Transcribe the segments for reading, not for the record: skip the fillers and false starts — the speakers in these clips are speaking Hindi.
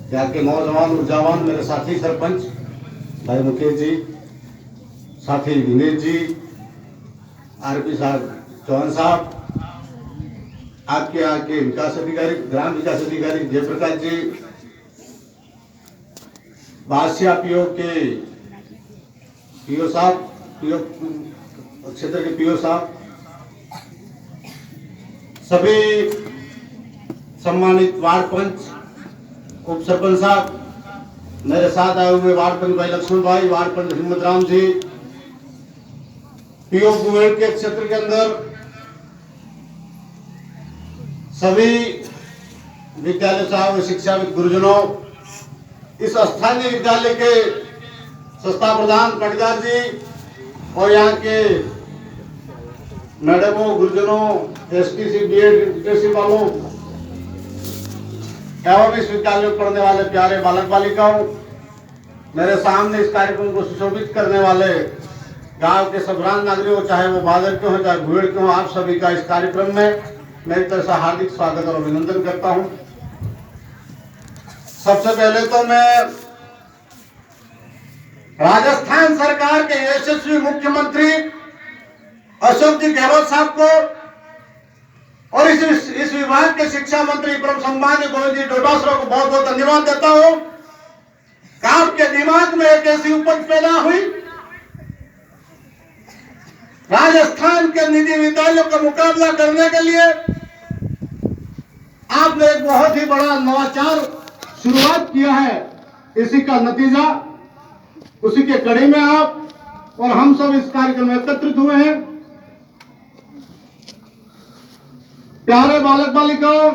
यहाँ के नौजवान ऊर्जावान मेरे साथी सरपंच भाई मुकेश जी, साथी विनीत जी, आरपी साहब, चौहान साहब, आपके यहाँ के विकास अधिकारी, ग्राम विकास अधिकारी जयप्रकाश जी, बादशाह पीओ के पीओ साहब, पीओ क्षेत्र के पीओ साहब, सभी सम्मानित वार्ड पंच, उप सरपंच साहब, मेरे साथ आए हुए वार्ड पंच भाई लक्ष्मण भाई, वार्ड पंच हिम्मत राम जी, पीओ कुवेर के क्षेत्र के अंदर सभी विद्यालय साहब, शिक्षा गुरुजनों, इस स्थानीय विद्यालय के संस्था प्रधान कटजार जी और यहाँ के मैडमों, गुरुजनों, एसटीसी बीएड वालों एवं इस विद्यालय में पढ़ने वाले प्यारे बालक बालिकाओं, मेरे सामने इस कार्यक्रम को सुशोभित करने वाले गांव के सभ्रांत नागरिकों, चाहे वो बादल के हो चाहे भुएड़ के हो, आप सभी का इस कार्यक्रम में मेरी तरफ से हार्दिक स्वागत और अभिनंदन करता हूं। सबसे पहले तो मैं राजस्थान सरकार के यशस्वी मुख्यमंत्री अशोक जी गहलोत साहब को और इस विभाग के शिक्षा मंत्री परम सम्मान्य गोविंद जी डोटासरा को बहुत बहुत धन्यवाद देता हूं। आपके दिमाग में एक ऐसी उपज पैदा हुई, राजस्थान के निजी विद्यालयों का मुकाबला करने के लिए आपने एक बहुत ही बड़ा नवाचार शुरुआत किया है। इसी का नतीजा, उसी के कड़ी में आप और हम सब इस कार्यक्रम में एकत्रित हुए हैं। प्यारे बालक बालिकाओं,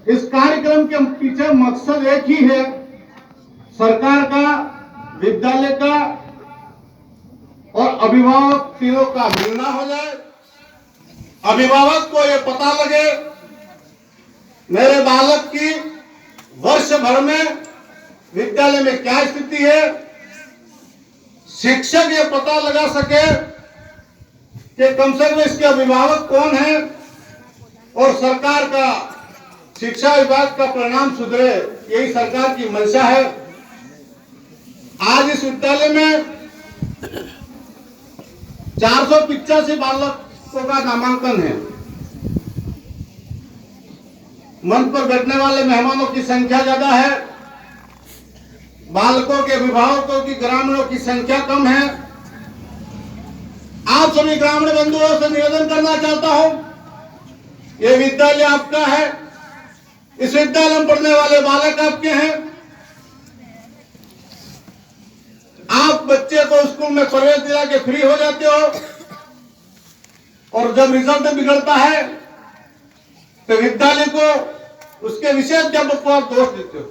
इस कार्यक्रम के पीछे मकसद एक ही है, सरकार का, विद्यालय का और अभिभावक तीनों का मिलना हो जाए। अभिभावक को यह पता लगे मेरे बालक की वर्ष भर में विद्यालय में क्या स्थिति है। शिक्षक ये पता लगा सके कि कम से कम इसके अभिभावक कौन है और सरकार का, शिक्षा विभाग का परिणाम सुधरे, यही सरकार की मंशा है। आज इस विद्यालय में 485 बालकों का नामांकन है। मंच पर बैठने वाले मेहमानों की संख्या ज्यादा है, बालकों के अभिभावकों की, ग्रामीणों की संख्या कम है। आप सभी ग्रामीण बंधुओं से निवेदन करना चाहता हूं, यह विद्यालय आपका है, इस विद्यालय में पढ़ने वाले बालक आपके हैं। आप बच्चे को स्कूल में प्रवेश दिला के फ्री हो जाते हो और जब रिजल्ट बिगड़ता है तो विद्यालय को, उसके विशेष अध्यापक को आप दोष देते हो।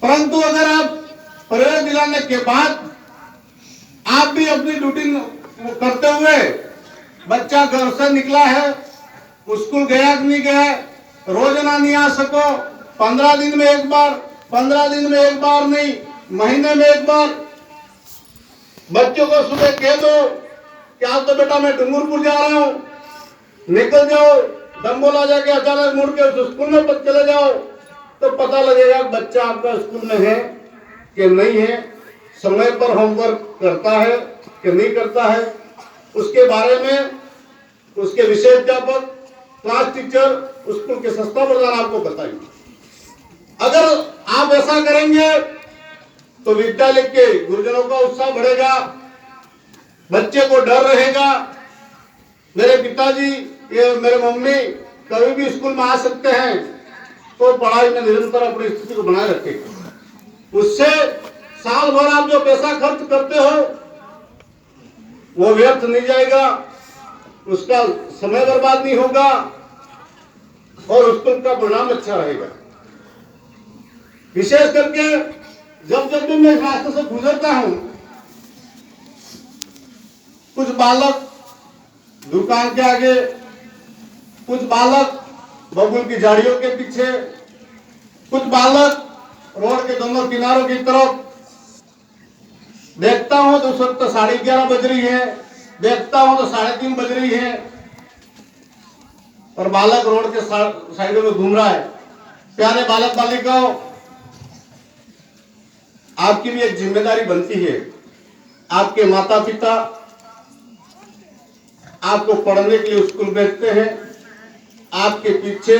परंतु अगर आप प्रवेश दिलाने के बाद आप भी अपनी ड्यूटी करते हुए, बच्चा घर से निकला है, स्कूल गया कि नहीं गया, रोजाना नहीं आ सको, 15 दिन में एक बार, 15 दिन में एक बार नहीं, महीने में एक बार बच्चों को सुबह कह दो कि आज तो बेटा मैं डूंगरपुर जा रहा हूं, निकल जाओ, दंबोला जाके अचानक मुड़ के उस स्कूल में चले जाओ, तो पता लगेगा बच्चा आपका स्कूल में है कि नहीं है, समय पर होमवर्क करता है कि नहीं करता है। उसके बारे में उसके विषय अध्यापक, क्लास टीचर, स्कूल के संस्था प्रधान आपको बताएंगे। अगर आप ऐसा करेंगे तो विद्यालय के गुरुजनों का उत्साह बढ़ेगा, बच्चे को डर रहेगा, मेरे पिताजी या मेरे मम्मी कभी भी स्कूल में आ सकते हैं, तो पढ़ाई में निरंतर अपनी स्थिति को बनाए रखेगा। उससे साल भर आप जो पैसा खर्च करते हो वो व्यर्थ नहीं जाएगा, उसका समय बर्बाद नहीं होगा और स्कूल का परिणाम अच्छा रहेगा। विशेष करके जब जब भी मैं इस रास्ते से गुजरता हूं, कुछ बालक दुकान के आगे, कुछ बालक बबुल की झाड़ियों के पीछे, कुछ बालक रोड के दोनों किनारों की तरफ, देखता हूं तो उस वक्त 11:30 बज रही है, देखता हूं तो 3:30 बज रही है। और बालक रोड के साइडों में घूम रहा है। प्यारे बालक बालिकाओं, आपकी भी एक जिम्मेदारी बनती है। आपके माता पिता आपको पढ़ने के लिए स्कूल भेजते हैं, आपके पीछे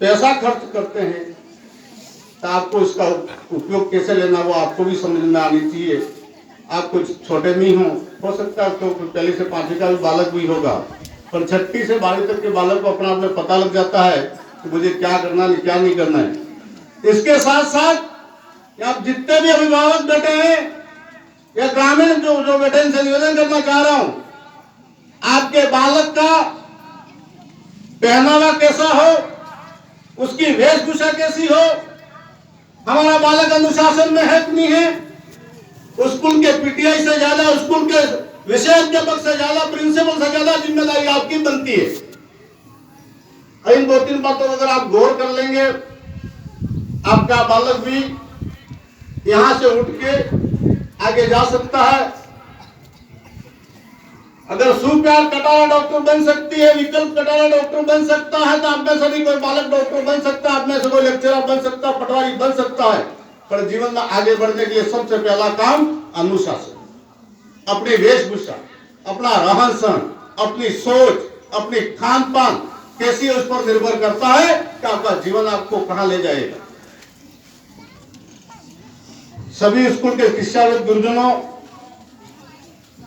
पैसा खर्च करते हैं, तो आपको इसका उपयोग कैसे लेना वो आपको भी समझ में आनी चाहिए। आप कुछ छोटे नहीं हो सकता है तो पहली से 5वीं का भी बालक भी होगा, पर 6ठी से 12वीं तक के बालक को अपना अपने पता लग जाता है कि मुझे क्या करना क्या नहीं करना है। इसके साथ साथ आप जितने भी अभिभावक बैठे हैं या ग्रामीण जो बैठे इनसे निवेदन करना चाह रहा हूं, आपके बालक का पहनावा कैसा हो, उसकी वेशभूषा कैसी हो, हमारा बालक अनुशासन में है कि नहीं है, स्कूल के पीटीआई से ज्यादा, स्कूल के विषय अध्यापक से ज्यादा, प्रिंसिपल से ज्यादा जिम्मेदारी आपकी बनती है। इन 2-3 बातों अगर आप गौर कर लेंगे, आपका बालक भी यहां से उठ के आगे जा सकता है। अगर सुप्यार कटारा डॉक्टर बन सकती है, विकल्प कटारा डॉक्टर बन सकता है, तो आप में से भी कोई बालक डॉक्टर बन सकता है, आप में से कोई लेक्चरर बन सकता है, पटवारी बन सकता है। पर जीवन में आगे बढ़ने के लिए सबसे पहला काम अनुशासन, अपनी वेशभूषा, अपना रहन सहन, अपनी सोच, अपनी खान पान कैसी है उस पर निर्भर करता है कि आपका जीवन आपको कहां ले जाएगा। सभी स्कूल के शिक्षाविद गुरुजनों,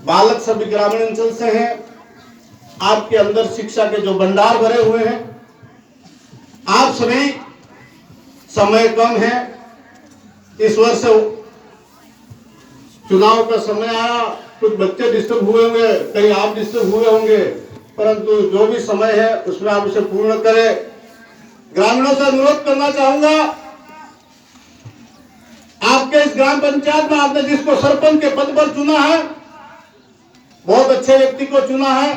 बालक सभी ग्रामीण अंचल से हैं, आपके अंदर शिक्षा के जो भंडार भरे हुए हैं, आप सभी, समय कम है, इस वर्ष चुनाव का समय आया, कुछ बच्चे डिस्टर्ब हुए होंगे, कहीं आप डिस्टर्ब हुए होंगे, परंतु जो भी समय है उसमें आप उसे पूर्ण करें। ग्रामीणों से अनुरोध करना चाहूंगा, आपके इस ग्राम पंचायत में आपने जिसको सरपंच के पद पर चुना है, बहुत अच्छे व्यक्ति को चुना है।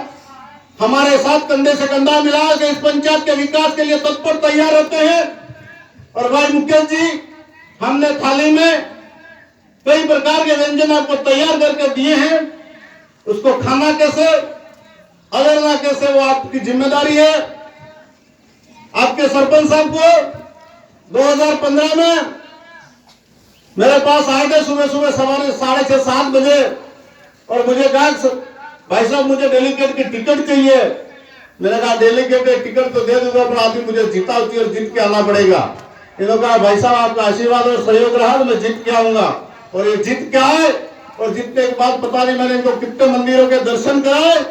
हमारे साथ कंधे से कंधा मिला के इस पंचायत के विकास के लिए तत्पर तैयार रहते हैं। और भाई मुकेश जी, हमने थाली में कई प्रकार के व्यंजन आपको तैयार करके दिए हैं, उसको खाना कैसे, अगरना कैसे, वो आपकी जिम्मेदारी है। आपके सरपंच साहब को 2015 में मेरे पास आए थे सुबह सुबह सवारे 6:30-7 बजे और मुझे कहा भाई साहब मुझे डेलीगेट की टिकट चाहिए। मैंने कहा डेलीगेट की टिकट तो दे दूंगा, पर आदमी मुझे जीता होती है और जीत के आना पड़ेगा। इन्होंने कहा भाई साहब आपका आशीर्वाद और सहयोग रहा तो मैं जीत के आऊंगा, और ये जीत के आए। और जीतने के बाद पता नहीं मैंने इनको कितने मंदिरों के दर्शन कराए।